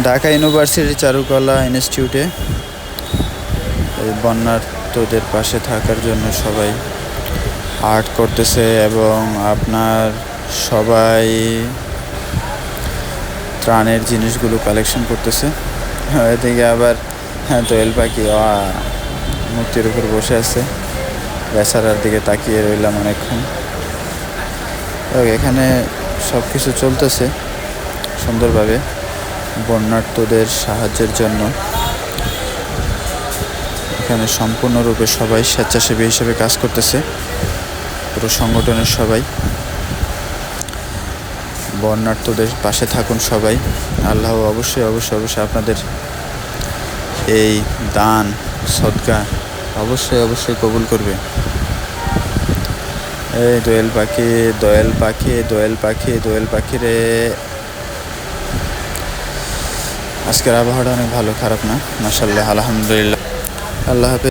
Dhaka university চারুকলা ইনস্টিটিউটে এই বন্যার্তদের পাশে থাকার জন্য সবাই আর্ট করতেছে এবং আপনার সবাই ত্রাণের জিনিসগুলো কালেকশন করতেছে। এদিকে আবার দোয়েল পাখি মূর্তির উপর বসে আছে, বেচারার দিকে তাকিয়ে রইলাম অনেকক্ষণ। এখানে সব কিছু চলতেছে সুন্দরভাবে বন্যার্তদের সাহায্যের জন্য। এখানে সম্পূর্ণরূপে সবাই স্বেচ্ছাসেবী হিসেবে কাজ করতেছে, পুরো সংগঠনের সবাই। বন্যার্তদের পাশে থাকুন সবাই। আল্লাহ অবশ্যই অবশ্যই অবশ্যই আপনাদের এই দান সদকা অবশ্যই অবশ্যই কবুল করবে। এই দোয়েল পাখি, দোয়েল পাখি, দোয়েল পাখি, দোয়েল পাখি রে। আজকের আবহাওয়াটা অনেক ভালো, খারাপ না, মাশাআল্লাহ, আলহামদুলিল্লাহ। আল্লাহ হাফেজ।